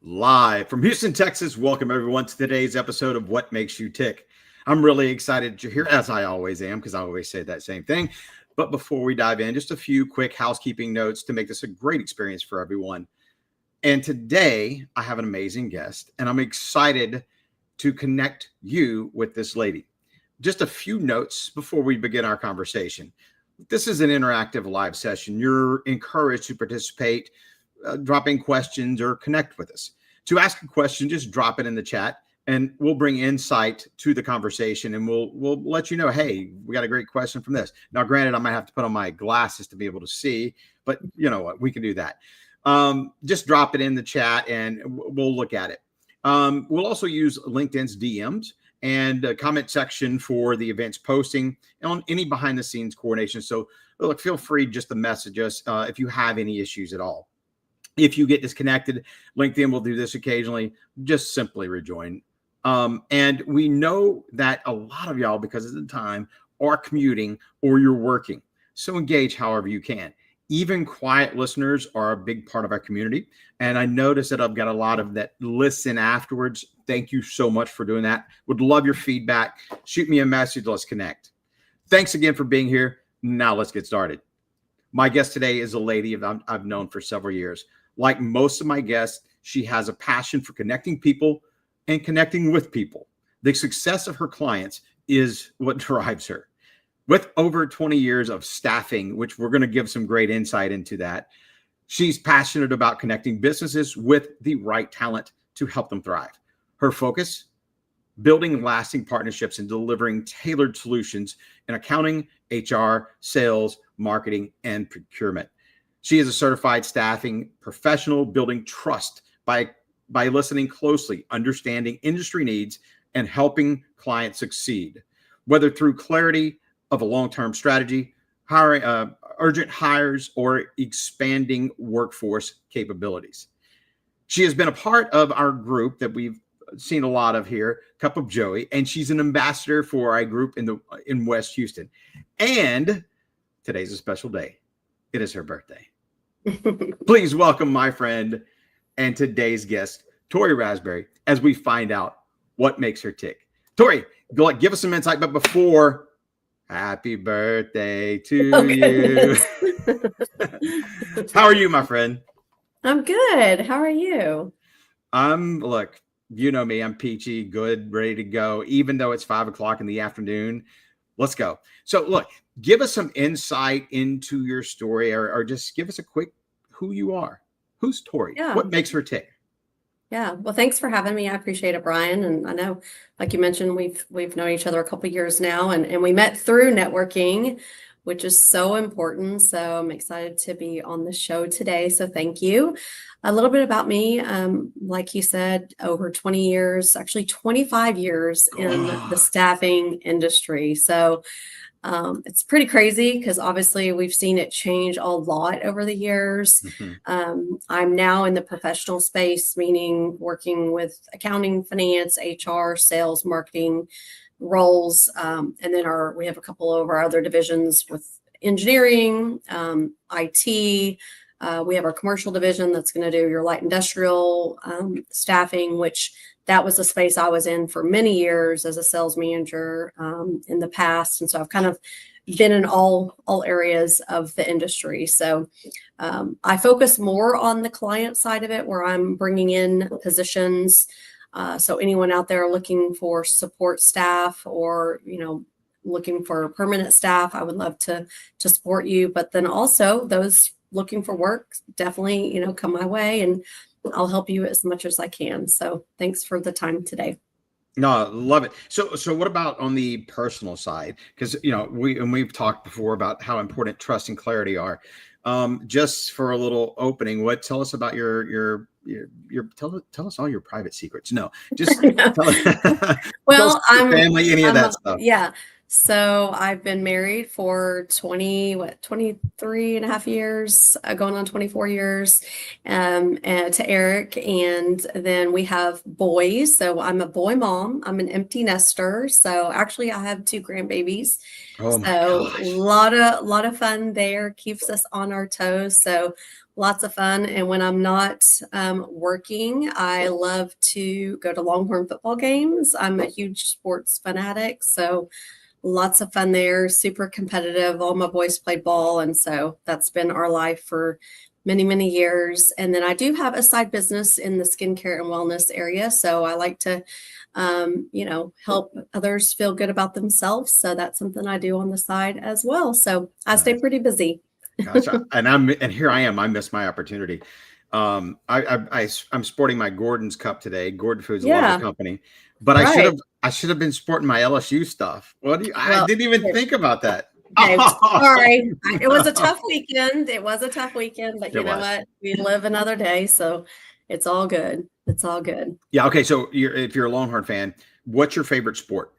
live from Houston, Texas. Welcome everyone to today's episode of What Makes You Tick. I'm really excited you're here, as I always am, because I always say that same thing. But before we dive in, just a few quick housekeeping notes to make this a great experience for everyone. And today I have an amazing guest, and I'm excited to connect you with this lady. Just a few notes before we begin our conversation. This is an interactive live session. You're encouraged to participate, dropping questions or connect with us. To ask a question, just drop it in the chat and we'll bring insight to the conversation and we'll let you know, hey, we got a great question from this. Now, granted, I might have to put on my glasses to be able to see, but you know what, we can do that. Just drop it in the chat and we'll look at it. We'll also use LinkedIn's DMs and a comment section for the events posting on any behind the scenes coordination. So look, feel free just to message us if you have any issues at all. If you get disconnected, LinkedIn will do this occasionally, just simply rejoin. And we know that a lot of y'all, because of the time, are commuting or you're working. So engage however you can. Even quiet listeners are a big part of our community. And I notice that I've got a lot of that listen afterwards. Thank you so much for doing that. Would love your feedback. Shoot me a message. Let's connect. Thanks again for being here. Now let's get started. My guest today is a lady I've known for several years. Like most of my guests, she has a passion for connecting people and connecting with people. The success of her clients is what drives her. With over 20 years of staffing, which we're going to give some great insight into that, she's passionate about connecting businesses with the right talent to help them thrive. Her focus, building lasting partnerships and delivering tailored solutions in accounting, HR, sales, marketing, and procurement. She is a certified staffing professional, building trust by listening closely, understanding industry needs, and helping clients succeed, whether through clarity of a long-term strategy, hiring urgent hires, or expanding workforce capabilities. She has been a part of our group that we've seen a lot of here, Cup of Joey, and she's an ambassador for our group in West Houston. And today's a special day. It is her birthday. Please welcome my friend and today's guest, Tori Rasberry, as we find out what makes her tick. Tori, give us some insight, but before, happy birthday to you. How are you, my friend? I'm good. How are you? Look, you know me, I'm peachy, good, ready to go, even though it's 5 o'clock in the afternoon. Let's go. So look, give us some insight into your story or just give us a quick who you are. Who's Tori? Yeah. What makes her tick? Yeah. Well, thanks for having me. I appreciate it, Bryan. And I know, like you mentioned, we've known each other a couple of years now, and we met through networking, which is so important. So I'm excited to be on the show today. So thank you. A little bit about me. Like you said, over 20 years, actually 25 years in the staffing industry. So it's pretty crazy because obviously we've seen it change a lot over the years. Mm-hmm. I'm now in the professional space, meaning working with accounting, finance, HR, sales, marketing roles. And then we have a couple of our other divisions with engineering, IT. We have our commercial division that's going to do your light industrial staffing, which that was a space I was in for many years as a sales manager in the past. And so I've kind of been in all areas of the industry. So I focus more on the client side of it, where I'm bringing in positions. So anyone out there looking for support staff or, looking for permanent staff, I would love to support you. But then also those looking for work, definitely, come my way and I'll help you as much as I can. So thanks for the time today. No, love it. So what about on the personal side? Because, we've talked before about how important trust and clarity are. Just for a little opening, tell us about your tell us all your private secrets. No, just tell us, well, I'm family, any of that stuff. Yeah. So I've been married for 23 and a half years, going on 24 years, and to Eric. And then we have boys. So I'm a boy mom. I'm an empty nester. So actually I have 2 grandbabies. Oh my So gosh. a lot of fun there, keeps us on our toes. So Lots of fun. And when I'm not working, I love to go to Longhorn football games. I'm a huge sports fanatic. So lots of fun there, super competitive. All my boys played ball. And so that's been our life for many, many years. And then I do have a side business in the skincare and wellness area. So I like to, help others feel good about themselves. So that's something I do on the side as well. So I stay Nice. pretty busy. Gotcha. And here I am. I missed my opportunity. I'm sporting my Gordon's cup today. Gordon Foods, a lovely Yeah, company, but right. I should have been sporting my LSU stuff. I Well, didn't even think about that. okay, sorry. It was a No. tough weekend. It was a tough weekend, but It you know was. what? We live another day, so it's all good. It's all good. Yeah. Okay. So if you're a Longhorn fan, what's your favorite sport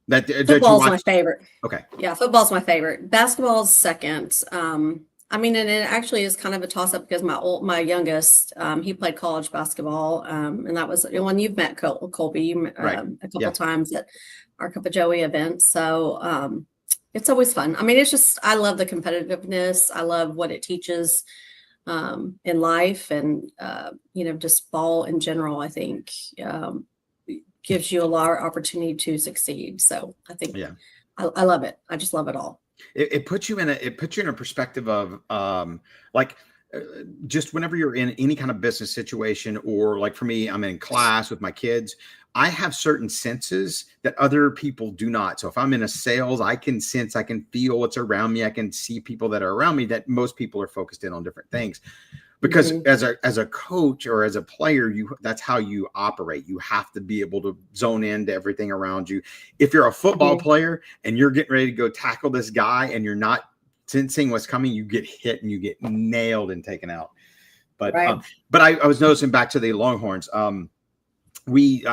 that you Football's my watch? favorite. Okay. Yeah, football's my favorite. Basketball's second. I mean, and it actually is kind of a toss up because my youngest, he played college basketball, and that was when you've met Colby Right. a couple Yeah. times at our Cup of Joey event. So it's always fun. I mean, it's just I love the competitiveness. I love what it teaches in life, and just ball in general. I think gives you a lot of opportunity to succeed. So I think Yeah. I love it. I just love it all. It puts you in a perspective of like uh, just whenever you're in any kind of business situation, or like for me, I'm in class with my kids. I have certain senses that other people do not. So if I'm in a sales, I can sense, I can feel what's around me. I can see people that are around me that most people are focused in on different things. Because Mhm. as a coach or as a player, that's how you operate. You have to be able to zone into everything around you. If you're a football Mhm. player and you're getting ready to go tackle this guy and you're not sensing what's coming, you get hit and you get nailed and taken out. But Right. I was noticing, back to the Longhorns. We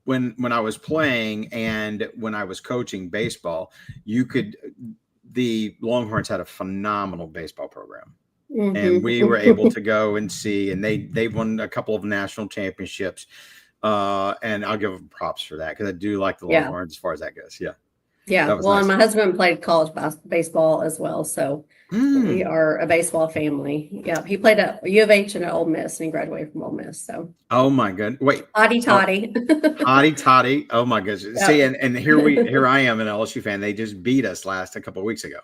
when I was playing and when I was coaching baseball, the Longhorns had a phenomenal baseball program, and we were able Mhm. to go and see, and they won a couple of national championships. And I'll give them props for that, because I do like the Yeah. Longhorns as far as that goes. Yeah, Yeah. that was Well, and nice. my husband played college baseball as well. So we Mm. are a baseball family. Yeah. He played at U of H and at Ole Miss, and he graduated from Ole Miss. So Oh my god! Wait. hotty Oh, toddy. hotty toddy. Oh my goodness. See, Yep. and here I am, an LSU fan. They just beat us a couple of weeks ago.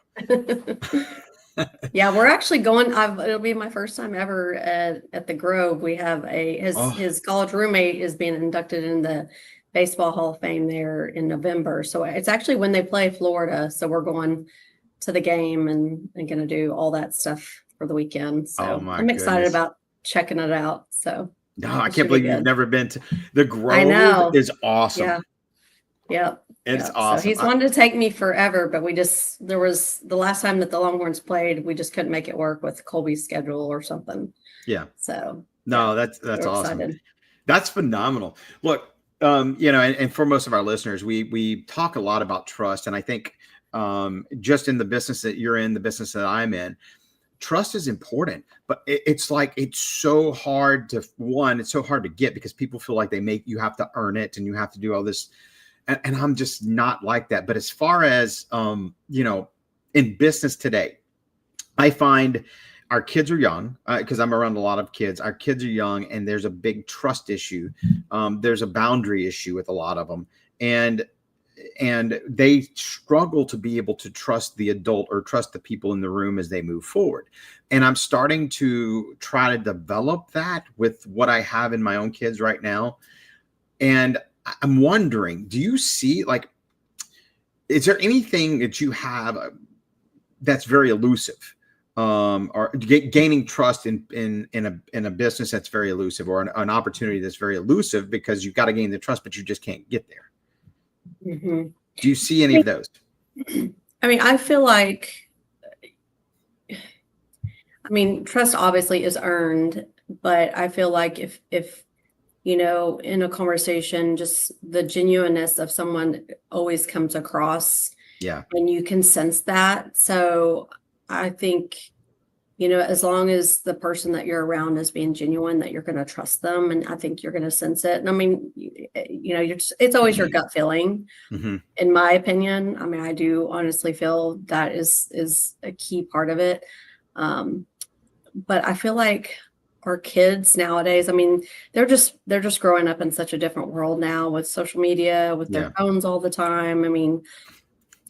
Yeah, we're actually going. It'll be my first time ever at the Grove. We have Oh, his college roommate is being inducted in the Baseball Hall of Fame there in November. So it's actually when they play Florida. So we're going to the game and going to do all that stuff for the weekend. oh So my I'm excited goodness. about checking it out. So No, I it can't should be believe you've good. never been to the I Grove. know. Is awesome. Yeah. Yep. It's Yep. So awesome. he's wanted to take me forever, but there was the last time that the Longhorns played, we just couldn't make it work with Colby's schedule or something. Yeah. So yeah, No, that's we're awesome. excited. That's phenomenal. Look, and for most of our listeners, we talk a lot about trust, and I think just in the business that you're in, the business that I'm in, trust is important. But it's like it's so hard it's so hard to get, because people feel like you have to earn it and you have to do all this, and I'm just not like that. But as far as in business today, I find our kids are young, because I'm around a lot of kids. Our kids are young, and there's a big trust issue. There's a boundary issue with a lot of them, and they struggle to be able to trust the adult or trust the people in the room as they move forward. And I'm starting to try to develop that with what I have in my own kids right now. And I'm wondering, do you see, like, is there anything that you have that's very elusive, or gaining trust in a business that's very elusive, or an opportunity that's very elusive, because you've got to gain the trust, but you just can't get there? Mhm. Do you see any of those? I mean, I feel like, trust obviously is earned, but I feel like if in a conversation, just the genuineness of someone always comes across, Yeah. and you can sense that. So I think, as long as the person that you're around is being genuine, that you're going to trust them. And I think you're going to sense it. And I mean, it's always your gut feeling, Hmm. in my opinion. I mean, I do honestly feel that is a key part of it. Um, But I feel like our kids nowadays, I mean, they're just growing up in such a different world now with social media, with their Yeah. phones all the time. I mean,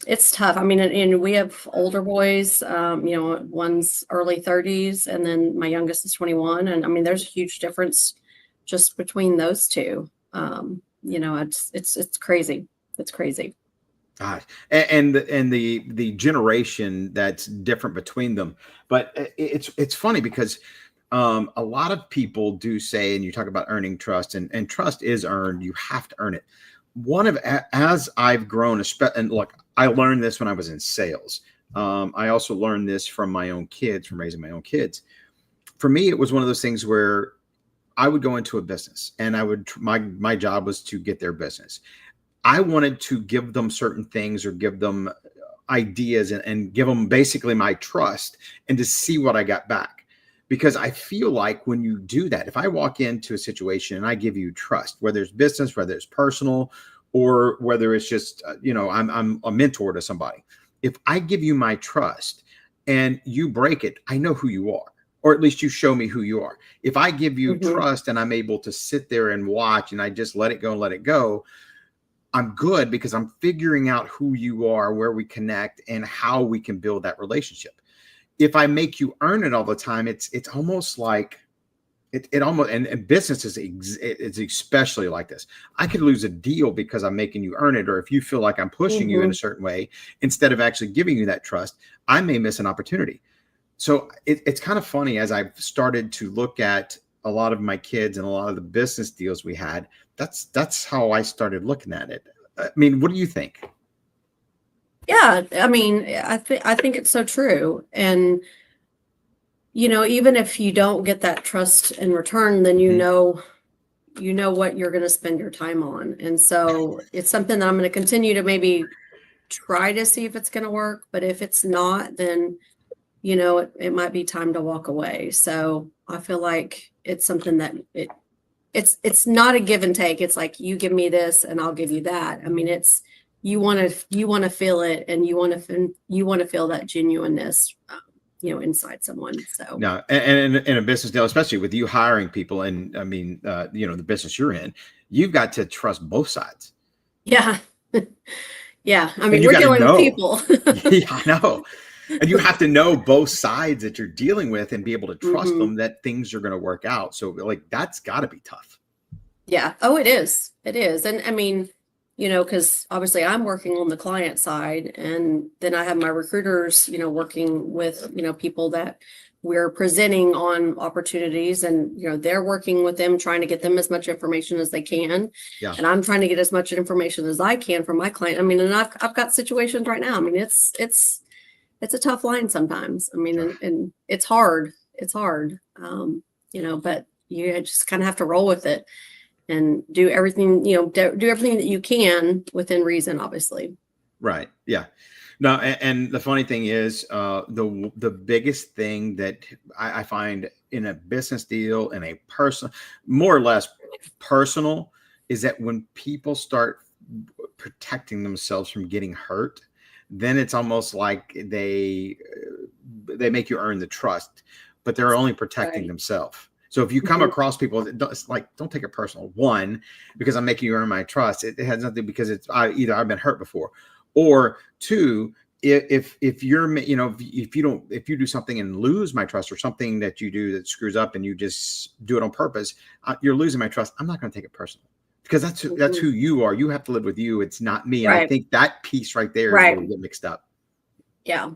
it's tough. I mean, and we have older boys, one's early 30s, and then my youngest is 21. And I mean, there's a huge difference just between those two. It's crazy. It's crazy. Gosh. And the generation that's different between them. But it's funny because a lot of people do say, and you talk about earning trust, and trust is earned. You have to earn it. As I've grown, and look, I learned this when I was in sales. I also learned this from my own kids, from raising my own kids. For me, it was one of those things where I would go into a business, and my job was to get their business. I wanted to give them certain things or give them ideas and give them basically my trust and to see what I got back. Because I feel like when you do that, if I walk into a situation and I give you trust, whether it's business, whether it's personal, or whether it's just, I'm a mentor to somebody. If I give you my trust and you break it, I know who you are, or at least you show me who you are. If I give you trust and I'm able to sit there and watch and I just let it go and let it go, I'm good because I'm figuring out who you are, where we connect, and how we can build that relationship. If I make you earn it all the time, it's almost like it almost, and business is especially like this. I could lose a deal because I'm making you earn it, or if you feel like I'm pushing you in a certain way instead of actually giving you that trust, I may miss an opportunity. So it's kind of funny as I've started to look at a lot of my kids and a lot of the business deals we had. That's how I started looking at it. I mean, what do you think? Yeah, I mean, I think it's so true. And even if you don't get that trust in return, then you know what you're going to spend your time on. And so it's something that I'm going to continue to maybe try to see if it's going to work. But if it's not, then it might be time to walk away. So I feel like it's something that it's not a give and take. It's like, you give me this and I'll give you that. I mean, it's, you want to feel it, and you want to feel that genuineness, inside someone. So No, and in a business deal, especially with you hiring people, and I mean, the business you're in, you've got to trust both sides. yeah. Yeah. I mean, And you we're got to dealing with know. people. Yeah, I know. And you have to know both sides that you're dealing with and be able to trust them that things are going to work out. So like, that's got to be tough. Yeah. Oh, it is. It is. And I mean, because obviously I'm working on the client side, and then I have my recruiters, working with, people that we're presenting on opportunities, and, they're working with them, trying to get them as much information as they can. Yeah. And I'm trying to get as much information as I can from my client. I mean, and I've got situations right now. I mean, it's a tough line sometimes. I mean, and it's hard. It's hard. But you just kind of have to roll with it and do everything, do everything that you can within reason, obviously. Right. Yeah. No, and the funny thing is, the biggest thing that I find in a business deal, in a personal, more or less personal, is that when people start protecting themselves from getting hurt, then it's almost like they make you earn the trust, but they're only protecting themselves. So if you come across people that don't take it personal. One, because I'm making you earn my trust. It has nothing, because either I've been hurt before, or two, if you're, if you do something and lose my trust, or something that you do that screws up and you just do it on purpose, you're losing my trust. I'm not going to take it personal, because that's who you are. You have to live with you. It's not me. And I think that piece right there is where we get mixed up. Yeah.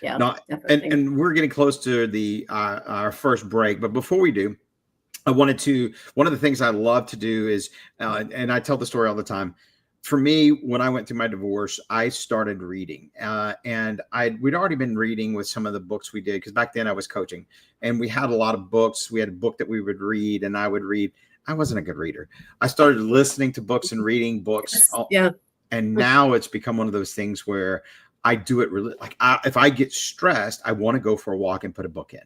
No, and we're getting close to our first break, but before we do, one of the things I love to do is, and I tell the story all the time. For me, when I went through my divorce, I started reading, and we'd already been reading with some of the books we did, because back then I was coaching, and we had a lot of books. We had a book that we would read, and I would read. I wasn't a good reader. I started listening to books and reading books. Yeah. And now it's become one of those things where I do it really, like, if I get stressed, I want to go for a walk and put a book in.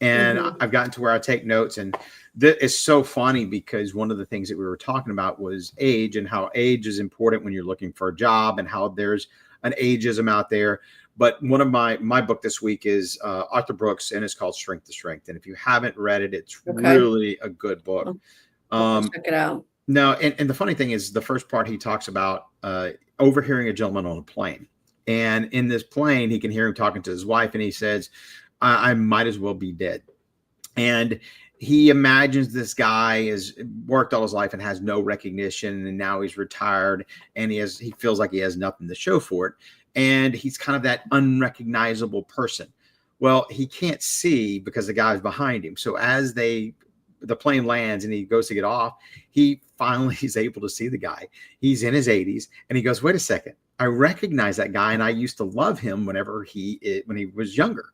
And I've gotten to where I take notes. And it's so funny, because one of the things that we were talking about was age, and how age is important when you're looking for a job, and how there's an ageism out there. But one of my book this week is Arthur Brooks, and it's called Strength to Strength. And if you haven't read it, it's really a good book. Check it out. No, and the funny thing is, the first part he talks about overhearing a gentleman on a plane. And in this plane, he can hear him talking to his wife, and he says, I might as well be dead. And he imagines this guy has worked all his life and has no recognition, and now he's retired, and he feels like he has nothing to show for it. And he's kind of that unrecognizable person. Well, he can't see because the guy's behind him. So as the plane lands and he goes to get off, he finally is able to see the guy. He's in his 80s, and he goes, wait a second, I recognize that guy, and I used to love him when he was younger.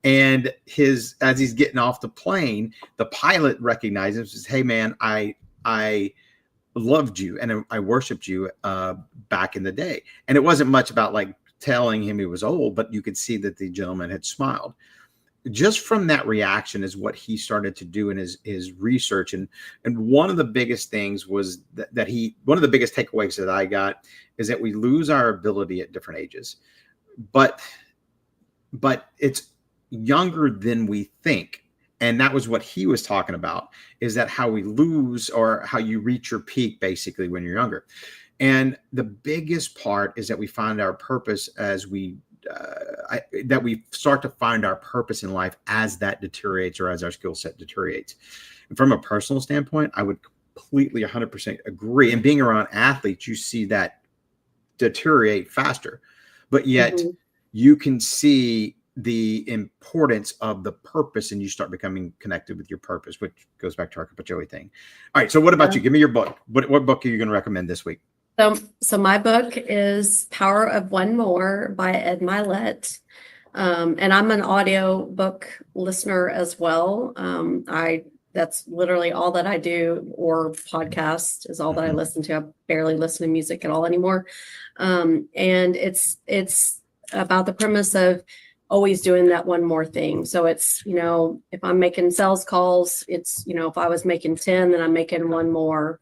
And as he's getting off the plane, the pilot recognizes him and says, hey man, I loved you and I worshiped you back in the day. And it wasn't much about like telling him he was old, but you could see that the gentleman had smiled. Just from that reaction is what he started to do in his research. And one of the biggest things was one of the biggest takeaways that I got is that we lose our ability at different ages, but it's younger than we think. And that was what he was talking about, is that how we lose, or how you reach your peak basically when you're younger. And the biggest part is that we find our purpose as we start to find our purpose in life as that deteriorates, or as our skill set deteriorates. And from a personal standpoint, I would completely 100% agree. And being around athletes, you see that deteriorate faster, but yet you can see the importance of the purpose, and you start becoming connected with your purpose, which goes back to our Capachoe thing. All right. So what about you? Give me your book. What book are you going to recommend this week? So my book is Power of One More by Ed Milet. And I'm an audio book listener as well. That's literally all that I do, or podcast is all that I listen to. I barely listen to music at all anymore. And it's about the premise of always doing that one more thing. So it's, if I'm making sales calls, it's, if I was making 10, then I'm making one more,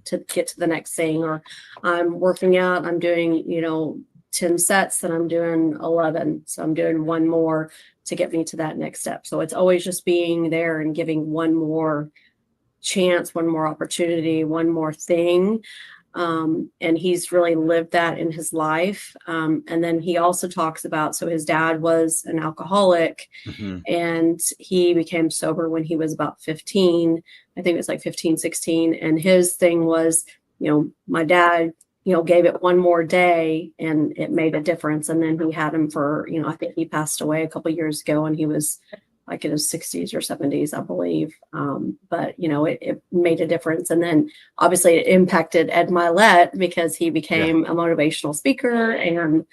to get to the next thing. Or I'm working out, I'm doing, 10 sets, then I'm doing 11. So I'm doing one more to get me to that next step. So it's always just being there and giving one more chance, one more opportunity, one more thing. And he's really lived that in his life. And then he also talks about, so his dad was an alcoholic, and he became sober when he was about 15. I think it was like 15, 16. And his thing was, my dad, gave it one more day and it made a difference. And then he had him for, I think he passed away a couple of years ago, and he was like in his 60s or 70s, I believe. But, it made a difference. And then obviously it impacted Ed Milet, because he became a motivational speaker and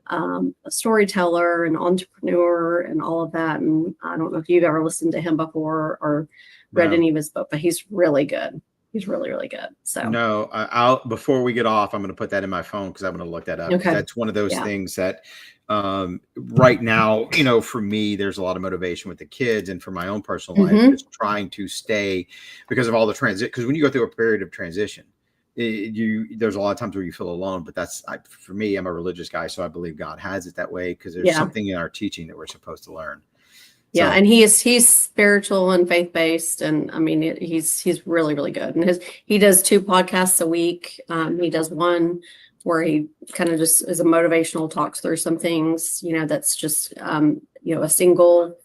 a storyteller and entrepreneur and all of that. And I don't know if you've ever listened to him before or read any of his book, but he's really good. He's really, really good. So no, I'll before we get off, I'm going to put that in my phone because I'm going to look that up. Okay. That's one of those things that right now, for me, there's a lot of motivation with the kids, and for my own personal life, just trying to stay because of all the transit. Because when you go through a period of transition, there's a lot of times where you feel alone. But for me, I'm a religious guy, so I believe God has it that way, because there's something in our teaching that we're supposed to learn. Yeah, and he's spiritual and faith-based, and I mean he's really, really good. And he does 2 podcasts a week. He does one where he kind of just is a motivational, talks through some things, that's just a single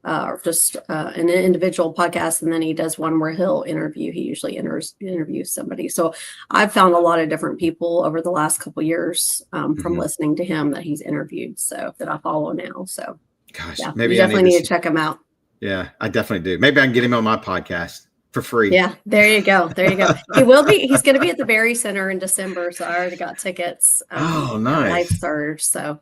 or just an individual podcast, and then he does one where he usually interviews somebody. So I've found a lot of different people over the last couple of years from listening to him that he's interviewed, so that I follow now. So. Gosh, Yeah, maybe you definitely need to check him out. Yeah, I definitely do. Maybe I can get him on my podcast for free. Yeah, there you go. He's going to be at the Berry Center in December. So I already got tickets. Nice. Life Surge. So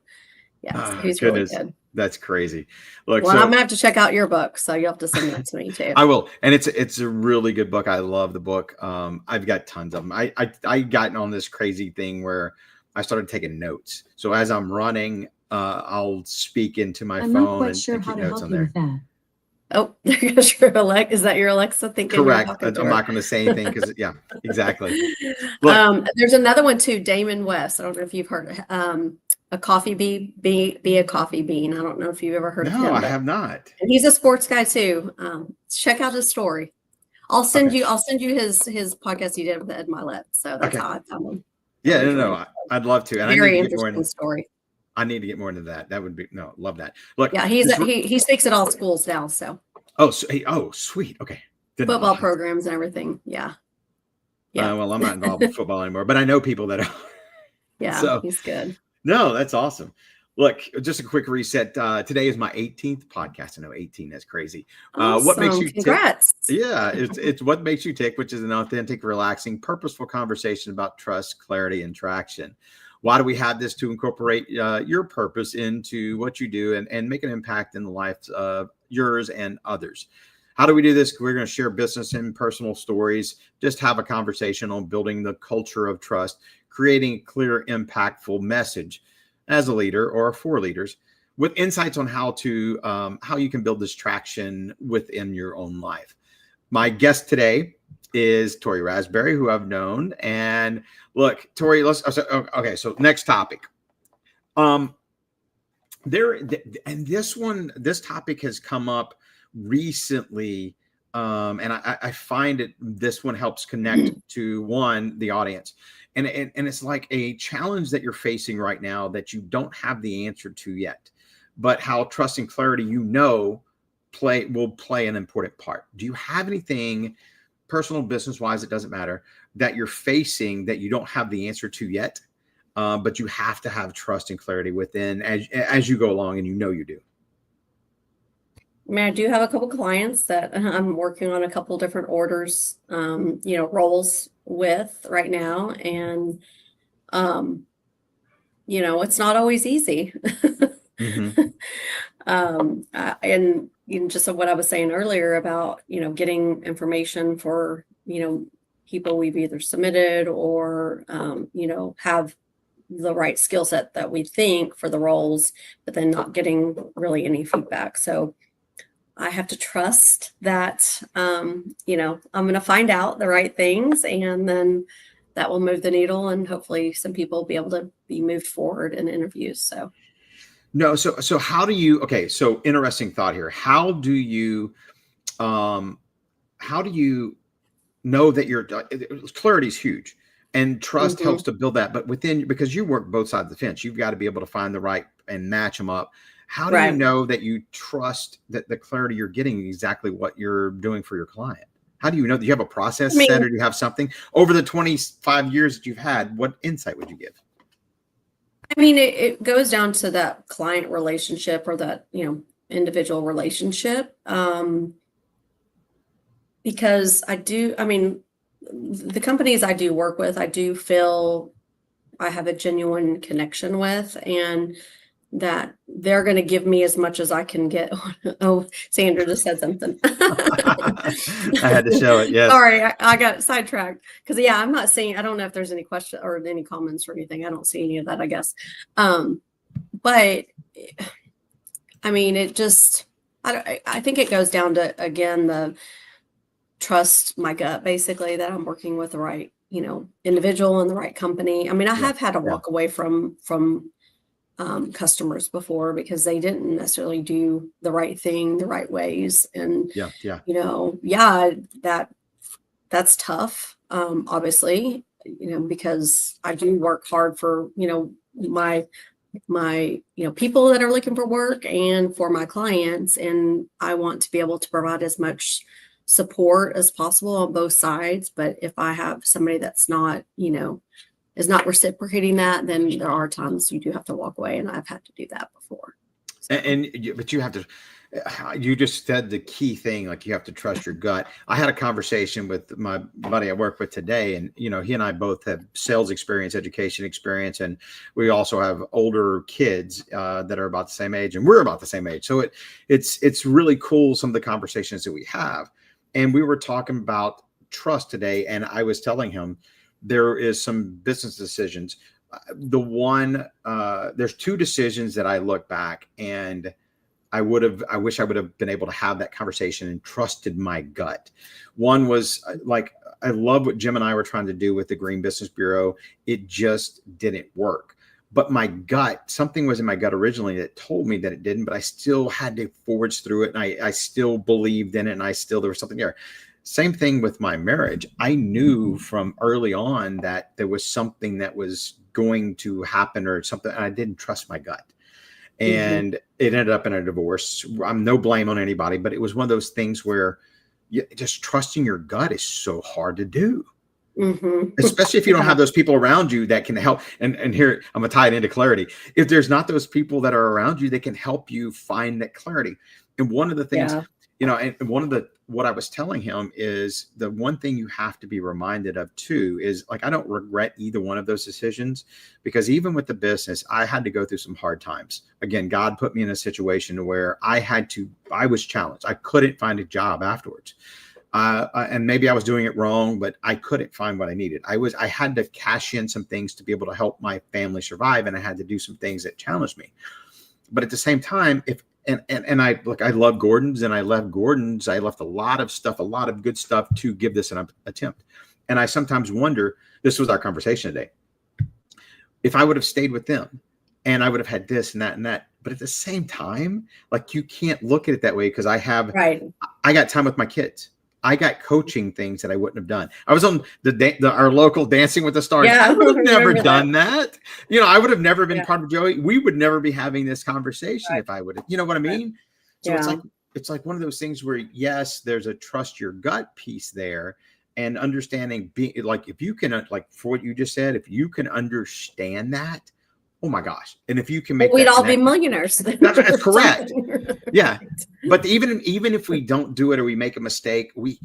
yeah, he's really good. That's crazy. Look, I'm going to have to check out your book. So you'll have to send that to me too. I will. And it's a really good book. I love the book. I've got tons of them. I got on this crazy thing where I started taking notes. So as I'm running, I'll speak into my phone. I'm not quite and sure keep how to notes help on you there. with that. Oh, is that your Alexa thinking? Correct. I'm not going to say anything because exactly. Look, there's another one too, Damon West. I don't know if you've heard of a coffee be a coffee bean. I don't know if you've ever heard of No, him, I but have not. and he's a sports guy too. Check out his story. Okay. I'll send you his podcast he did with Ed Milet. So that's Okay. how I found him. Yeah, no, Originally. no, I'd love to. And I need Very to get more interesting story. I need to get more into that. That would be no, love that. Look, Yeah, he speaks at all schools now. So oh, sweet. Okay. Didn't football realize. programs and everything. Yeah. Yeah. Well, I'm not involved with football anymore, but I know people that are. Yeah, So he's good. no, that's awesome. Look, just a quick reset. Today is my 18th podcast. I know 18 is crazy. What makes Awesome. you tick? Congrats. Yeah, it's what makes you tick, which is an authentic, relaxing, purposeful conversation about trust, clarity, and traction. Why do we have this? To incorporate your purpose into what you do and make an impact in the lives of yours and others. How do we do this? We're going to share business and personal stories, just have a conversation on building the culture of trust, creating a clear, impactful message as a leader or for leaders, with insights on how you can build this traction within your own life. My guest today is Tori Rasberry, who I've known. And look, Tori, okay. So next topic. This topic has come up recently. And I find this one helps connect to the audience. And it's like a challenge that you're facing right now that you don't have the answer to yet, but how trust and clarity, will play an important part. Do you have anything personal, business wise, it doesn't matter, that you're facing that you don't have the answer to yet, but you have to have trust and clarity within as you go along, and you do? I mean, I do have a couple clients that I'm working on a couple different orders, roles with right now. And, it's not always easy. Mm-hmm. And just what I was saying earlier about, getting information for, people we've either submitted or, have the right skill set that we think for the roles, but then not getting really any feedback. So I have to trust that, I'm going to find out the right things, and then that will move the needle, and hopefully some people will be able to be moved forward in interviews. So. No. So how do you, okay. So interesting thought here. How do you know that your clarity is huge and trust Mm-hmm. helps to build that, but because you work both sides of the fence, you've got to be able to find the right and match them up. How do you know that you trust that the clarity you're getting exactly what you're doing for your client? How do you know? Do you have a process set, or do you have something over the 25 years that you've had? What insight would you give? I mean, it goes down to that client relationship or that, individual relationship. Because the companies I do work with, I do feel I have a genuine connection with, and that they're going to give me as much as I can get. Oh, Sandra just said something. I had to show it. Yes. Sorry, I got sidetracked because I'm not seeing. I don't know if there's any question or any comments or anything. I don't see any of that, I guess. But I mean, I think it goes down to, again, the trust my gut, basically, that I'm working with the right, individual and the right company. I mean, I have had to walk away from customers before because they didn't necessarily do the right thing the right ways. And, that's tough. Obviously, because I do work hard for, my people that are looking for work and for my clients. And I want to be able to provide as much support as possible on both sides. But if I have somebody that's not, is not reciprocating that, then there are times you do have to walk away, and I've had to do that before. So. But you have to. You just said the key thing, like you have to trust your gut. I had a conversation with my buddy I work with today, and he and I both have sales experience, education experience, and we also have older kids that are about the same age, and we're about the same age. So it's really cool, some of the conversations that we have, and we were talking about trust today, and I was telling him there is some business decisions. There's two decisions that I look back and I wish I would have been able to have that conversation and trusted my gut. One was like, I love what Jim and I were trying to do with the Green Business Bureau. It just didn't work. but my gut, something was in my gut originally that told me that it didn't, but I still had to forge through it. And I still believed in it. And there was something there. Same thing with my marriage. I knew from early on that there was something that was going to happen or something. And I didn't trust my gut. And it ended up in a divorce. I'm no blame on anybody, but it was one of those things where just trusting your gut is so hard to do. Especially if you don't have those people around you that can help. And here, I'm going to tie it into clarity. If there's not those people that are around you that can help you find that clarity. And one of the things, and what I was telling him is the one thing you have to be reminded of too is like, I don't regret either one of those decisions, because even with the business, I had to go through some hard times. Again, God put me in a situation where I was challenged. I couldn't find a job afterwards. And maybe I was doing it wrong, but I couldn't find what I needed. I had to cash in some things to be able to help my family survive. And I had to do some things that challenged me. But at the same time, I love Gordon's, and I left Gordon's. I left a lot of stuff, a lot of good stuff to give this an attempt. And I sometimes wonder, this was our conversation today, if I would have stayed with them and I would have had this and that and that. But at the same time, like, you can't look at it that way, because I got time with my kids. I got coaching things that I wouldn't have done. I was on our local Dancing with the Stars. Yeah, I would have never done that. I would have never been part of Joey. We would never be having this conversation if I would have, you know what I mean? So it's like one of those things where, yes, there's a trust your gut piece there, and understanding, being like, if you can, like, for what you just said, if you can understand that, oh my gosh. And if you can make we'd all be millionaires. That's correct. Yeah. But even if we don't do it or we make a mistake, we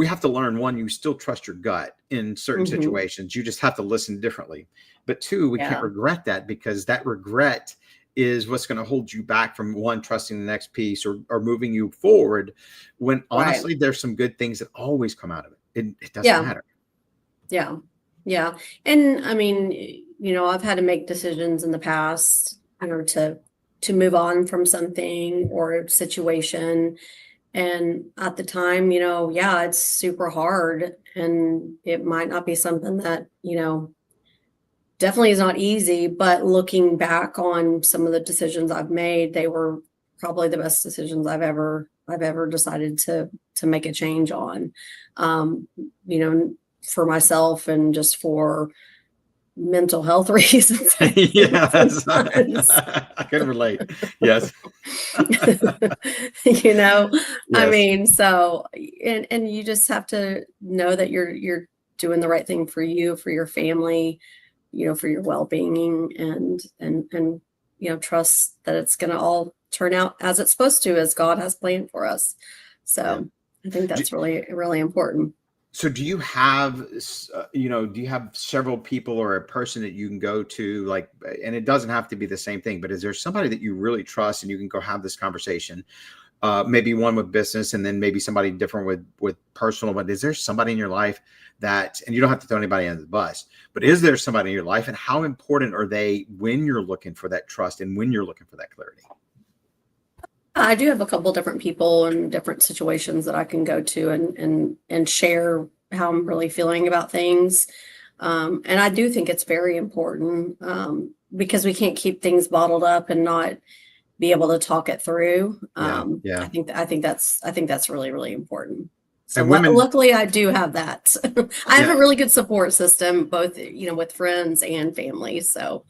have to learn, one, you still trust your gut in certain situations. You just have to listen differently. But two, we can't regret that, because that regret is what's going to hold you back from, one, trusting the next piece or moving you forward, when honestly, there's some good things that always come out of it. It doesn't matter. Yeah. Yeah. And I mean, I've had to make decisions in the past, to move on from something or a situation. And at the time, it's super hard, and it might not be something that, definitely is not easy, but looking back on some of the decisions I've made, they were probably the best decisions I've ever decided to make a change on, for myself and just for mental health reasons. Yes, I can relate. Yes. Yes. I mean, so, and you just have to know that you're doing the right thing for you, for your family, for your well-being, and trust that it's going to all turn out as it's supposed to, as God has planned for us. So I think that's really, really important. So do you have, several people or a person that you can go to, like, and it doesn't have to be the same thing, but is there somebody that you really trust and you can go have this conversation? Maybe one with business, and then maybe somebody different with personal, but is there somebody in your life that, and you don't have to throw anybody under the bus, but is there somebody in your life, and how important are they when you're looking for that trust and when you're looking for that clarity? I do have a couple different people in different situations that I can go to and share how I'm really feeling about things. And I do think it's very important, because we can't keep things bottled up and not be able to talk it through. I think that's really, really important. So luckily I do have that. I have a really good support system, both, with friends and family. So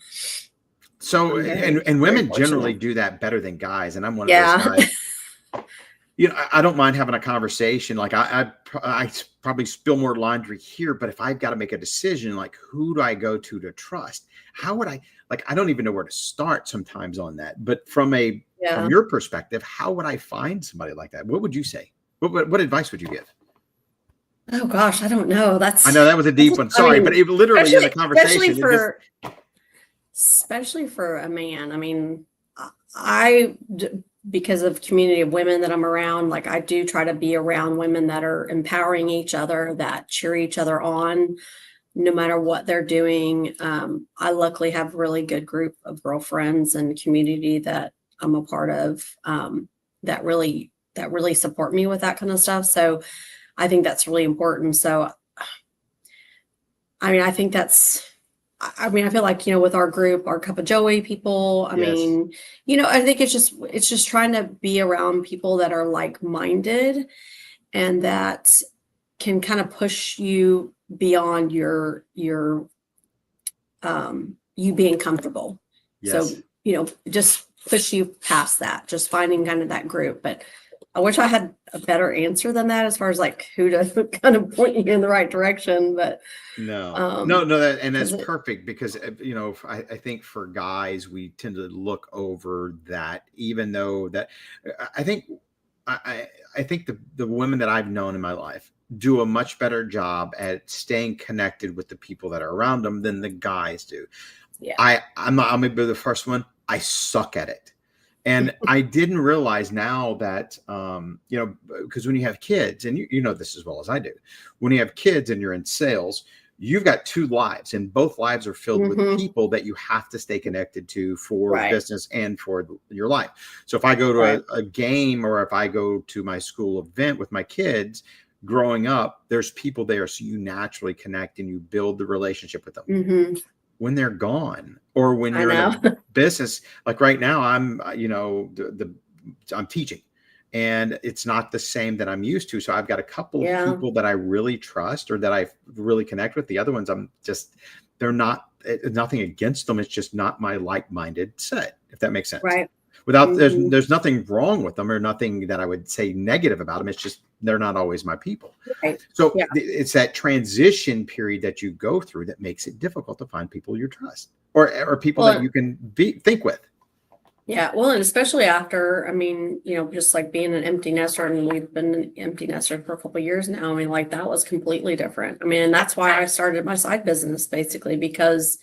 and women generally do that better than guys. And I'm one of those guys. I don't mind having a conversation. Like, I probably spill more laundry here, but if I've got to make a decision, like, who do I go to trust? How would I don't even know where to start sometimes on that. But from your perspective, how would I find somebody like that? What would you say? What advice would you give? Oh gosh, I don't know. I know that was a deep one. Sorry, but it literally in a conversation. Especially for a man. I mean, because of community of women that I'm around, like, I do try to be around women that are empowering each other, that cheer each other on, no matter what they're doing. I luckily have a really good group of girlfriends and community that I'm a part of, that really support me with that kind of stuff. So I think that's really important. So, I mean, I think I mean, I feel like, with our group, our Cup of Joey people, I Yes. mean, I think it's just trying to be around people that are like-minded and that can kind of push you beyond you being comfortable. So, Yes. just push you past that, just finding kind of that group. But I wish I had a better answer than that as far as like who to kind of point you in the right direction. But No, that's 'cause it, perfect because I think for guys we tend to look over that, even though that I think I think the women that I've known in my life do a much better job at staying connected with the people that are around them than the guys do. yeah. I'm not, I'm gonna be the first one. I suck at it. And I didn't realize now that, because when you have kids, and you know this as well as I do, when you have kids and you're in sales, you've got two lives, and both lives are filled with Mhm. people that you have to stay connected to for Right. business and for your life. So if I go to Right. a game or if I go to my school event with my kids, growing up, there's people there. So you naturally connect and you build the relationship with them. Hmm. When they're gone or when I you're in know. a business like right now, I'm I'm teaching and it's not the same that I'm used to. So I've got a couple of Yeah. people that I really trust or that I really connect with. The other ones they're not, nothing against them, it's just not my like-minded set, if that makes sense. Right. Without Hmm. there's nothing wrong with them or nothing that I would say negative about them, it's just they're not always my people. Right. So Yeah. it's that transition period that you go through that makes it difficult to find people you trust or people that Well, you can think with. yeah. Well, and especially after, I mean, just like being an empty nester, and we've been an empty nester for a couple of years now. I mean, like that was completely different. I mean, and that's why I started my side business basically because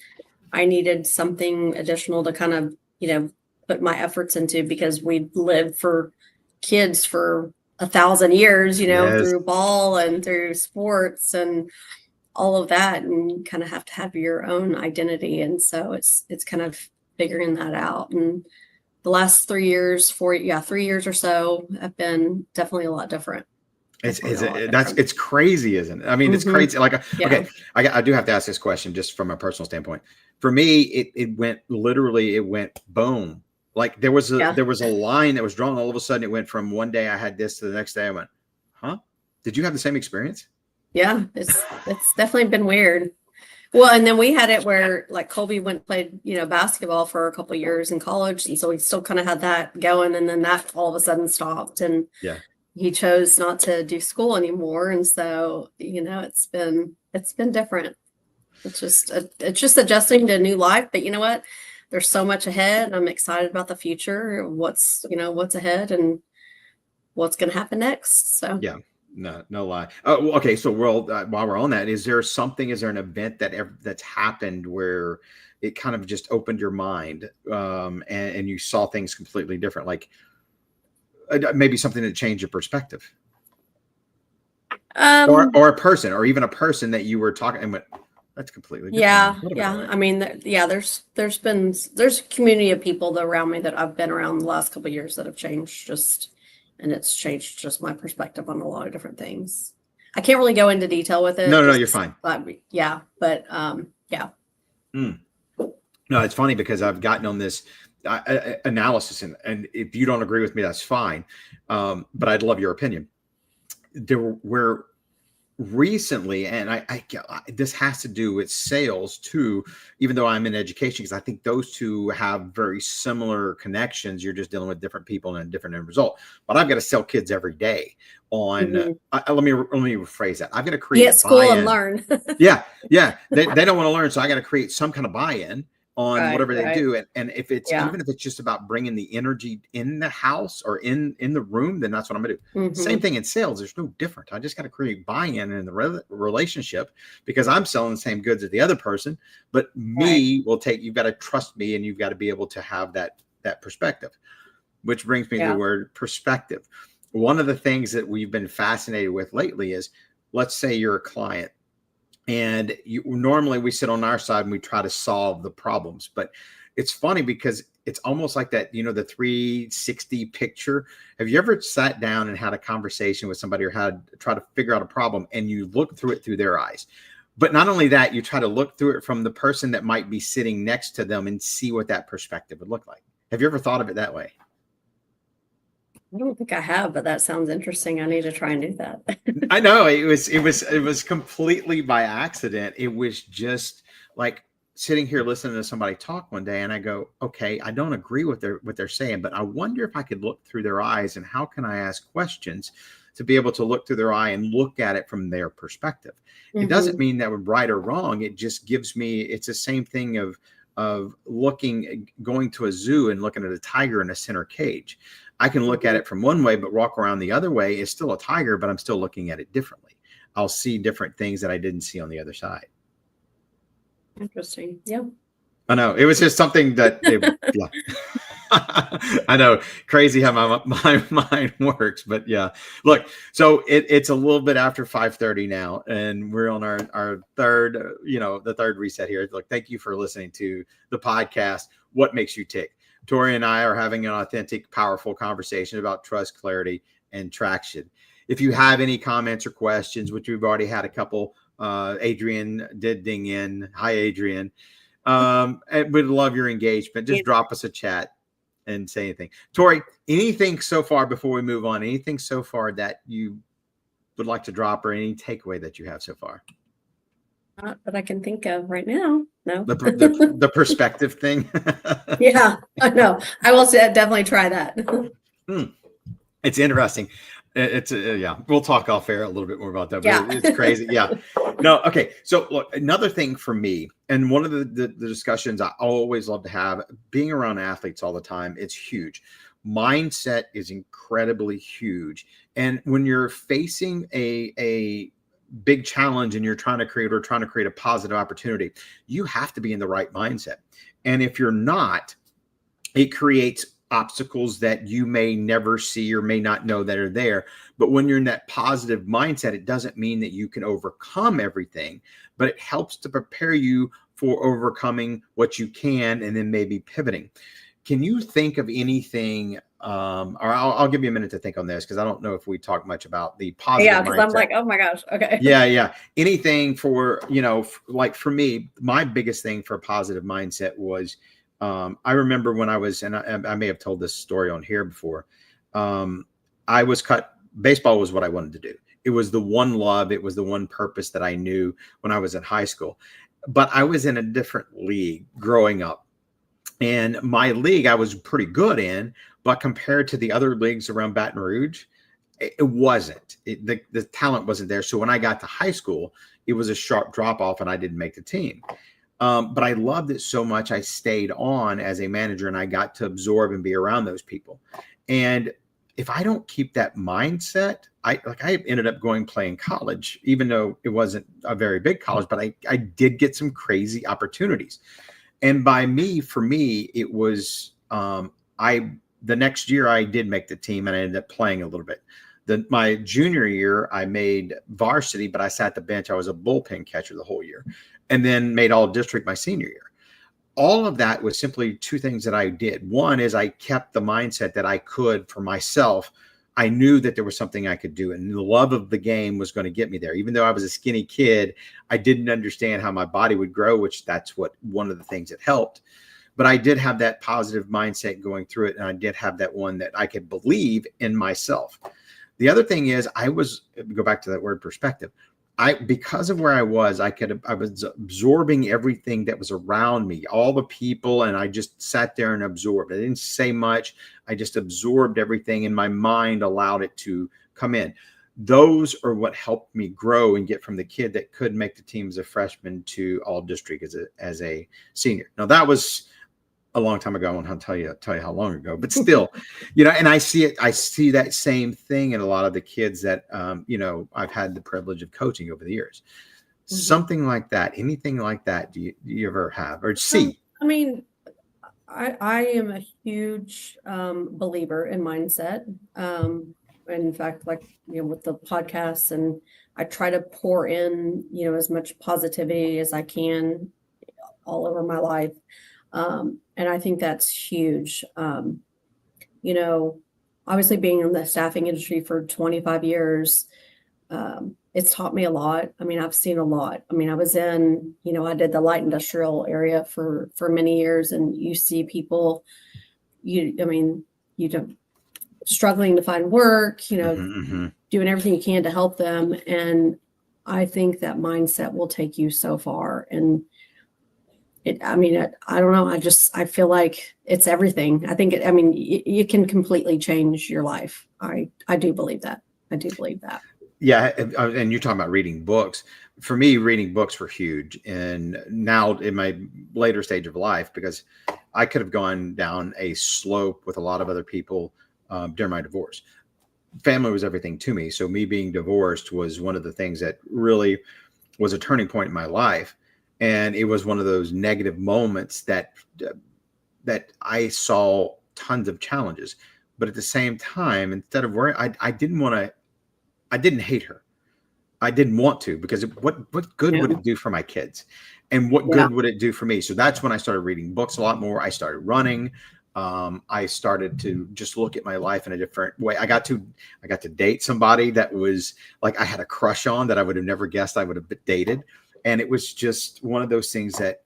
I needed something additional to kind of, put my efforts into because we'd lived for kids for 1,000 years, Yes. through ball and through sports and all of that. And you kind of have to have your own identity. And so it's kind of figuring that out. And the last 3 years, 3 years or so have been definitely a lot different. Definitely a lot different. It's crazy, isn't it? I mean, it's Hmm. crazy. Like, Yeah. okay, I do have to ask this question just from a personal standpoint. For me, it went boom. Like Yeah. there was a line that was drawn. All of a sudden, it went from one day I had this to the next day I went, huh? Did you have the same experience? Yeah. It's definitely been weird. Well, and then we had it where like Colby went and played, basketball for a couple of years in college. And so we still kind of had that going. And then that all of a sudden stopped and Yeah. he chose not to do school anymore. And so, it's been different. It's just adjusting to new life. But you know what? There's so much ahead. And I'm excited about the future, what's ahead and what's going to happen next. So. Yeah, no lie. Oh, well, okay. So, while we're on that, is there an event that's happened where it kind of just opened your mind, and you saw things completely different, like maybe something that changed your perspective, Um, or a person, or even a person that you were talking and went, that's completely different. Yeah, yeah. I mean, yeah, there's a community of people that around me that I've been around the last couple of years that have changed and it's changed just my perspective on a lot of different things. I can't really go into detail with it, No, you're fine. but yeah, but yeah. Mm. No, it's funny because I've gotten on this analysis, and if you don't agree with me, that's fine. But I'd love your opinion. There were recently, and this has to do with sales too, even though I'm in education, because I think those two have very similar connections. You're just dealing with different people and a different end result. But I've got to sell kids every day on, Mhm. let me rephrase that. I've got to Be create at school and buy-in. learn. Yeah. They don't want to learn. So I got to create some kind of buy-in on Right, whatever they right. do. And if it's, Yeah. even if it's just about bringing the energy in the house or in the room, then that's what I'm gonna do. Same Hmm. thing in sales. There's no different. I just got to create buy-in in the relationship, because I'm selling the same goods as the other person, but Right. you've got to trust me, and you've got to be able to have that perspective, which brings me to the Yeah. word perspective. One of the things that we've been fascinated with lately is, let's say you're a client, and normally we sit on our side and we try to solve the problems, but it's funny because it's almost like that, the 360 picture. Have you ever sat down and had a conversation with somebody or had try to figure out a problem, and you look through it through their eyes? But not only that, you try to look through it from the person that might be sitting next to them and see what that perspective would look like. Have you ever thought of it that way? I don't think I have, but that sounds interesting. I need to try and do that. I know it was completely by accident. It was just like sitting here listening to somebody talk one day, and I go, okay, I don't agree with what they're saying, but I wonder if I could look through their eyes, and how can I ask questions to be able to look through their eye and look at it from their perspective. It doesn't mean that we're right or wrong. It just gives me, it's the same thing of going to a zoo and looking at a tiger in a center cage. I can look at it from one way, but walk around the other way. It's still a tiger, but I'm still looking at it differently. I'll see different things that I didn't see on the other side. Interesting. Yeah. I know. It was just something that, yeah. I know, crazy how my mind works, but yeah. Look, so it's a little bit after 5:30 now, and we're on our third, the third reset here. Look, thank you for listening to the podcast, What Makes You Tick. Tori and I are having an authentic, powerful conversation about trust, clarity, and traction. If you have any comments or questions, which we've already had a couple, Adrian did ding in. Hi, Adrian. And we'd love your engagement. Just drop us a chat and say anything. Tori, anything so far before we move on? Anything so far that you would like to drop, or any takeaway that you have so far? Not that I can think of right now. No. The perspective thing. Yeah, I know. I will definitely try that. It's interesting. It's yeah. We'll talk off air a little bit more about that. But Yeah. It's crazy. Yeah. No. Okay. So look, another thing for me, and one of the discussions I always love to have, being around athletes all the time, it's huge. Mindset is incredibly huge. And when you're facing a big challenge and you're trying to create a positive opportunity, you have to be in the right mindset. And if you're not, it creates obstacles that you may never see or may not know that are there. But when you're in that positive mindset, it doesn't mean that you can overcome everything, but it helps to prepare you for overcoming what you can and then maybe pivoting. Can you think of anything, or I'll give you a minute to think on this, because I don't know if we talk much about the positive mindset. Because I'm like, oh my gosh, okay. Yeah. Anything for, like for me, my biggest thing for a positive mindset was, I remember when I was, and I may have told this story on here before, I was cut. Baseball was what I wanted to do. It was the one love. It was the one purpose that I knew when I was in high school. But I was in a different league growing up. And my league I was pretty good in, but compared to the other leagues around Baton Rouge, it wasn't. The talent wasn't there. So when I got to high school, it was a sharp drop off and I didn't make the team. But I loved it so much, I stayed on as a manager and I got to absorb and be around those people. And if I don't keep that mindset, I ended up playing college, even though it wasn't a very big college, but I did get some crazy opportunities. And for me, it was, the next year I did make the team and I ended up playing a little bit. My junior year, I made varsity, but I sat the bench. I was a bullpen catcher the whole year, and then made all district my senior year. All of that was simply two things that I did. One is I kept the mindset that I could for myself. I knew that there was something I could do, and the love of the game was going to get me there. Even though I was a skinny kid, I didn't understand how my body would grow, which that's one of the things that helped. But I did have that positive mindset going through it, and I did have that one that I could believe in myself. The other thing is go back to that word perspective. Because of where I was absorbing everything that was around me, all the people, and I just sat there and absorbed. I didn't say much. I just absorbed everything, and my mind allowed it to come in. Those are what helped me grow and get from the kid that could make the team as a freshman to all district as a senior. Now that was a long time ago. I won't tell you how long ago, but still, and I see that same thing in a lot of the kids that, I've had the privilege of coaching over the years. Mm-hmm. Something like that, anything like that. Do you ever have or see? I mean, I am a huge believer in mindset. In fact, with the podcasts, and I try to pour in, as much positivity as I can all over my life. And I think that's huge. Obviously being in the staffing industry for 25 years, it's taught me a lot. I mean, I've seen a lot. I mean, I was in, I did the light industrial area for many years, and you see people, I mean, you don't struggling to find work, doing everything you can to help them. And I think that mindset will take you so far. And I don't know. I feel like it's everything. I think you can completely change your life. I do believe that. I do believe that. Yeah. And you're talking about reading books. For me, reading books were huge. And now in my later stage of life, because I could have gone down a slope with a lot of other people during my divorce. Family was everything to me. So me being divorced was one of the things that really was a turning point in my life. And it was one of those negative moments that I saw tons of challenges. But at the same time, instead of worrying, I didn't hate her. I didn't want to, because what good would it do for my kids? And what good would it do for me? So that's when I started reading books a lot more. I started running. I started to just look at my life in a different way. I got to date somebody that was like, I had a crush on, that I would have never guessed I would have dated. And it was just one of those things that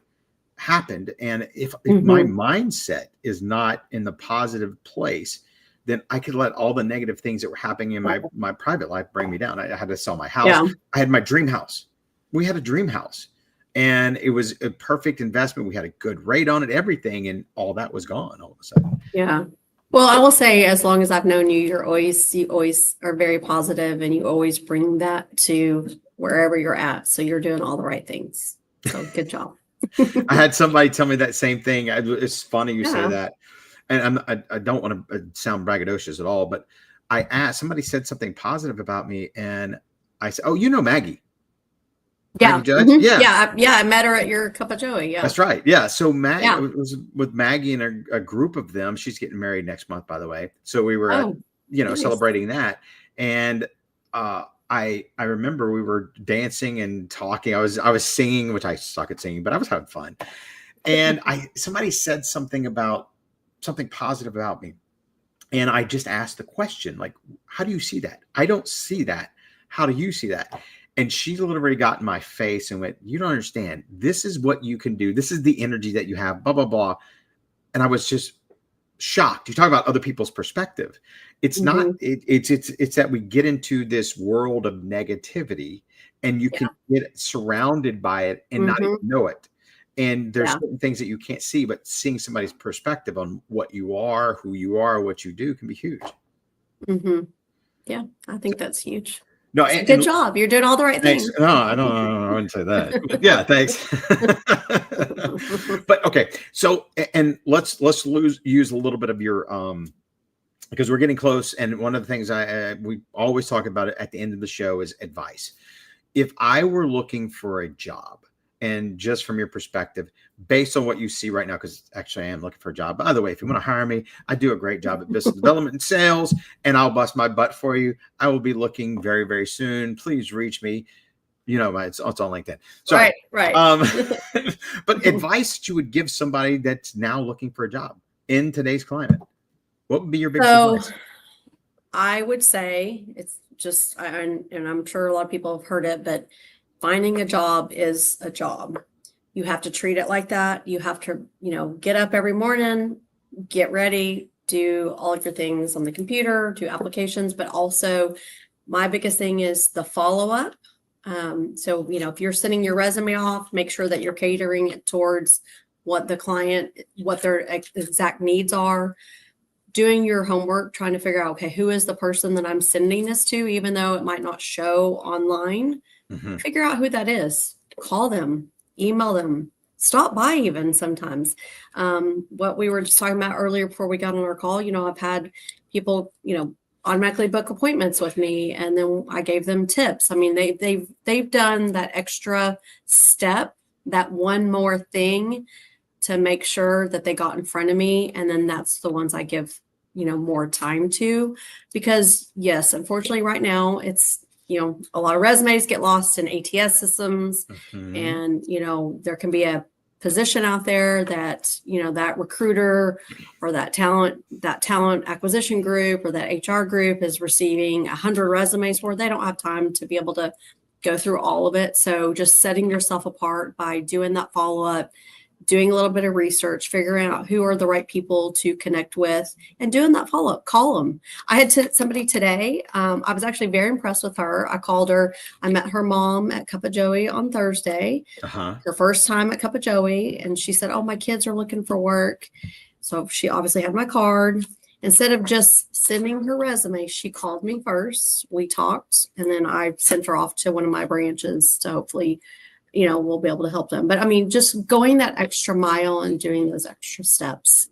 happened. And if my mindset is not in the positive place, then I could let all the negative things that were happening in my private life bring me down. I had to sell my house. Yeah. I had my dream house. We had a dream house, and it was a perfect investment. We had a good rate on it, everything, and all that was gone all of a sudden. Yeah. Well, I will say, as long as I've known you, you always are very positive, and you always bring that to wherever you're at. So you're doing all the right things. So good job. I had somebody tell me that same thing. It's funny you say that. And I don't want to sound braggadocious at all, but somebody said something positive about me, and I said, "Oh, Maggie." Yeah. Maggie Judge? Yeah. I met her at your Cup of Joey. Yeah. That's right. Yeah. So Maggie was with Maggie and a group of them. She's getting married next month, by the way. So we were, nice. Celebrating that. And I remember we were dancing and talking. I was singing, which I suck at singing, but I was having fun. And somebody said something positive about me. And I just asked the question, like, how do you see that? I don't see that. How do you see that? And she literally got in my face and went, "You don't understand. This is what you can do. This is the energy that you have, blah, blah, blah." And I was just shocked. You talk about other people's perspective. It's not, it's that we get into this world of negativity, and you can get surrounded by it and not even know it. And there's certain things that you can't see, but seeing somebody's perspective on what you are, who you are, what you do can be huge. Yeah, I think that's huge. No, good job. You're doing all the right things. No, I wouldn't say that. But yeah, thanks. But okay, so and let's use a little bit of your because we're getting close, and one of the things we always talk about it at the end of the show is advice. If I were looking for a job, and just from your perspective, based on what you see right now, because actually I am looking for a job. By the way, if you want to hire me, I do a great job at business development and sales, and I'll bust my butt for you. I will be looking very, very soon. Please reach me. It's on LinkedIn. So, right. But advice that you would give somebody that's now looking for a job in today's climate, what would be your biggest advice? I would say it's just, and I'm sure a lot of people have heard it, but finding a job is a job. You have to treat it like that. You have to, get up every morning, get ready, do all of your things on the computer, do applications, but also my biggest thing is the follow-up. So, if you're sending your resume off, make sure that you're catering it towards what the client, what their exact needs are. Doing your homework, trying to figure out, okay, who is the person that I'm sending this to, even though it might not show online. Figure out who that is. Call them, email them, stop by even sometimes. What we were just talking about earlier before we got on our call, I've had people, automatically book appointments with me, and then I gave them tips. I mean, they've done that extra step, that one more thing to make sure that they got in front of me. And then that's the ones I give, more time to, because yes, unfortunately right now it's, a lot of resumes get lost in ATS systems, and, there can be a position out there that, that recruiter or that talent acquisition group or that HR group is receiving 100 resumes for, they don't have time to be able to go through all of it. So just setting yourself apart by doing that follow-up, doing a little bit of research, figuring out who are the right people to connect with, and doing that follow-up. Call them. I had somebody today. I was actually very impressed with her. I called her. I met her mom at Cup of Joey on Thursday. Her first time at Cup of Joey, and she said, "Oh, my kids are looking for work." So she obviously had my card. Instead of just sending her resume, she called me first. We talked, and then I sent her off to one of my branches to hopefully, we'll be able to help them. But I mean, just going that extra mile and doing those extra steps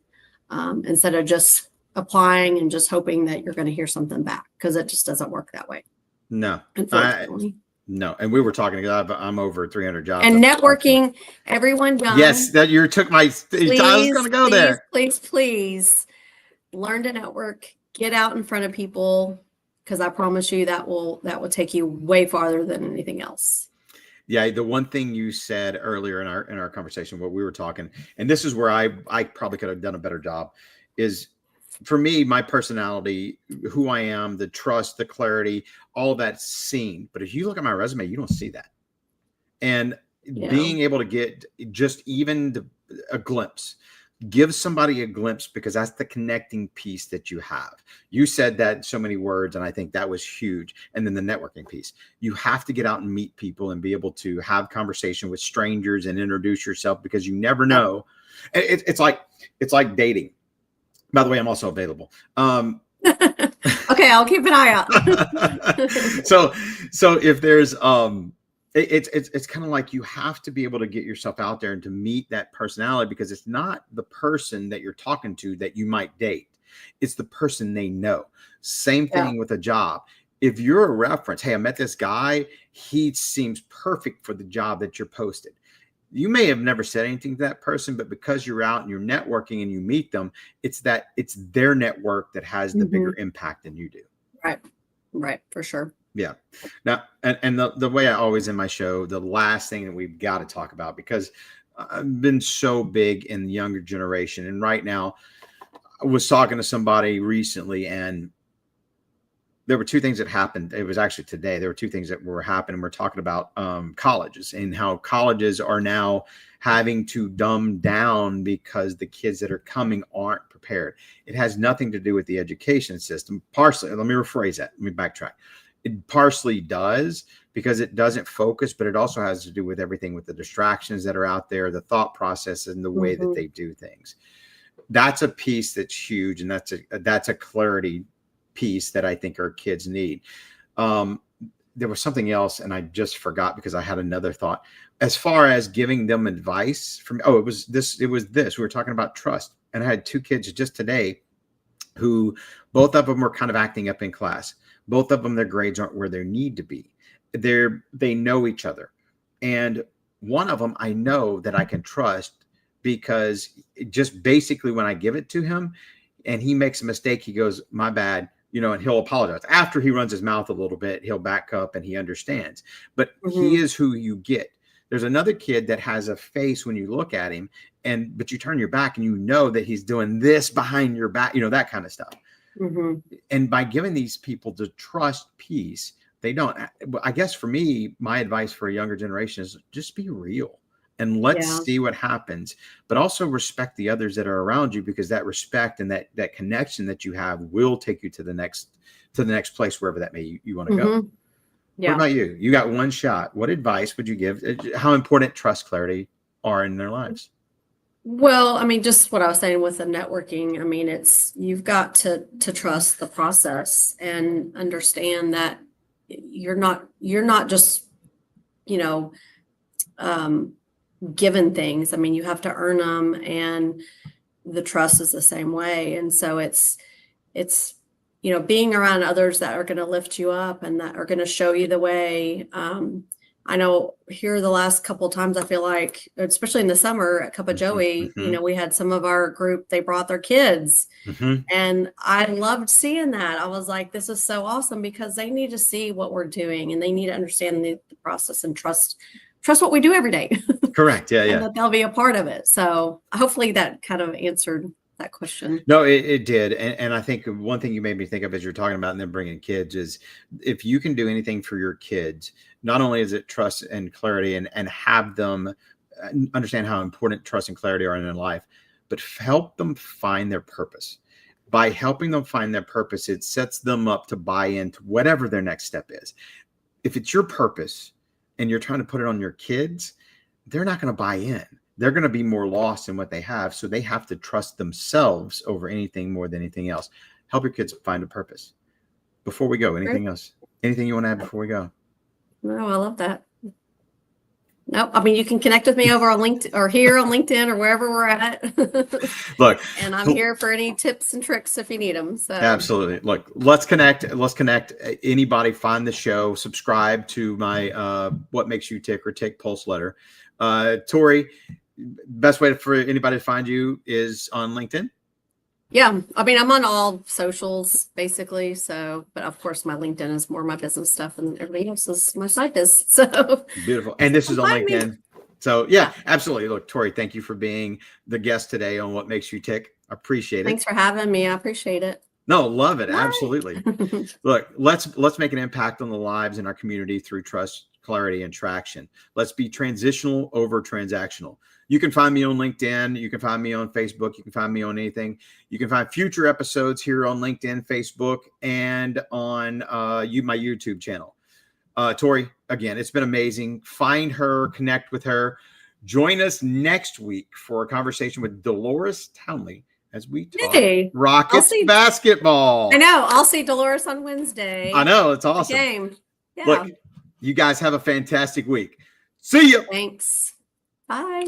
instead of just applying and just hoping that you're going to hear something back, because it just doesn't work that way. No, unfortunately. No. And we were talking, I'm over 300 jobs. And networking, everyone done. Yes, that you took my, please, I was going to go there. Please learn to network, get out in front of people, because I promise you that will take you way farther than anything else. Yeah, the one thing you said earlier in our conversation, what we were talking, and this is where I probably could have done a better job, is for me, my personality, who I am, the trust, the clarity, all that's seen. But if you look at my resume, you don't see that. And being able to get just even a glimpse, give somebody a glimpse, because that's the connecting piece that you have. You said that in so many words, and I think that was huge. And then the networking piece, you have to get out and meet people and be able to have conversation with strangers and introduce yourself, because you never know. It's like dating. By the way, I'm also available. Okay, I'll keep an eye out. so if there's it's kind of like you have to be able to get yourself out there and to meet that personality, because it's not the person that you're talking to that you might date. It's the person they know. Same thing with a job. If you're a reference, hey, I met this guy, he seems perfect for the job that you're posted. You may have never said anything to that person, but because you're out and you're networking and you meet them, it's their network that has the bigger impact than you do. Right, for sure. Yeah. Now, and the way I always end my show, the last thing that we've got to talk about, because I've been so big in the younger generation. And right now I was talking to somebody recently, and there were two things that happened. It was actually today. There were two things that were happening. We're talking about colleges and how colleges are now having to dumb down because the kids that are coming aren't prepared. It has nothing to do with the education system. Partially, let me rephrase that. Let me backtrack. It partially does, because it doesn't focus, but it also has to do with everything with the distractions that are out there, the thought process, and the way that they do things. That's a piece that's huge, and that's a clarity piece that I think our kids need. There was something else, and I just forgot, because I had another thought as far as giving them advice from, it was this. We were talking about trust, and I had two kids just today who both of them were kind of acting up in class. Both of them, their grades aren't where they need to be. They know each other. And one of them I know that I can trust, because just basically when I give it to him and he makes a mistake, he goes, "My bad," and he'll apologize. After he runs his mouth a little bit, he'll back up and he understands. But he is who you get. There's another kid that has a face when you look at him, but you turn your back and you know that he's doing this behind your back, that kind of stuff. And by giving these people the trust piece, they don't. I guess for me, my advice for a younger generation is just be real and let's see what happens, but also respect the others that are around you, because that respect and that connection that you have will take you to the next place, wherever that may you want to go. Yeah. What about you? You got one shot. What advice would you give? How important trust, clarity are in their lives? Well, I mean, just what I was saying with the networking, I mean, you've got to trust the process and understand that you're not just, given things. I mean, you have to earn them, and the trust is the same way. And so it's, being around others that are going to lift you up and that are going to show you the way. I know here the last couple of times, I feel like, especially in the summer at Cup of Joey, we had some of our group, they brought their kids, and I loved seeing that. I was like, this is so awesome, because they need to see what we're doing and they need to understand the process and trust what we do every day. Correct. Yeah, and yeah. that they'll be a part of it. So hopefully that kind of answered that question. No, it did. And I think one thing you made me think of as you're talking about and then bringing kids is if you can do anything for your kids, not only is it trust and clarity and have them understand how important trust and clarity are in their life, but help them find their purpose. By helping them find their purpose, it sets them up to buy into whatever their next step is. If it's your purpose and you're trying to put it on your kids, they're not going to buy in. They're going to be more lost in what they have. So they have to trust themselves over anything more than anything else. Help your kids find a purpose. Before we go, anything else? Anything you want to add before we go? No, I love that. Nope. I mean, you can connect with me over on LinkedIn or here on LinkedIn or wherever we're at. Look, and I'm here for any tips and tricks if you need them. So absolutely. Look, let's connect. Let's connect. Anybody find the show, subscribe to my What Makes You Tick or Tick Pulse letter. Tori, best way for anybody to find you is on LinkedIn. Yeah. I mean, I'm on all socials basically. So, but of course my LinkedIn is more my business stuff and everybody else is my side biz. So beautiful. And this is on LinkedIn. Me. So yeah, absolutely. Look, Tori, thank you for being the guest today on What Makes You Tick. I appreciate it. Thanks for having me. I appreciate it. No, love it. Absolutely. Look, let's make an impact on the lives in our community through trust, clarity, and traction. Let's be transitional over transactional. You can find me on LinkedIn. You can find me on Facebook. You can find me on anything. You can find future episodes here on LinkedIn, Facebook, and on my YouTube channel. Tori, again, it's been amazing. Find her, connect with her. Join us next week for a conversation with Dolores Townley as we talk Rockets basketball. I know. I'll see Dolores on Wednesday. I know. It's awesome. Game. Yeah. Look, you guys have a fantastic week. See you. Thanks. Bye.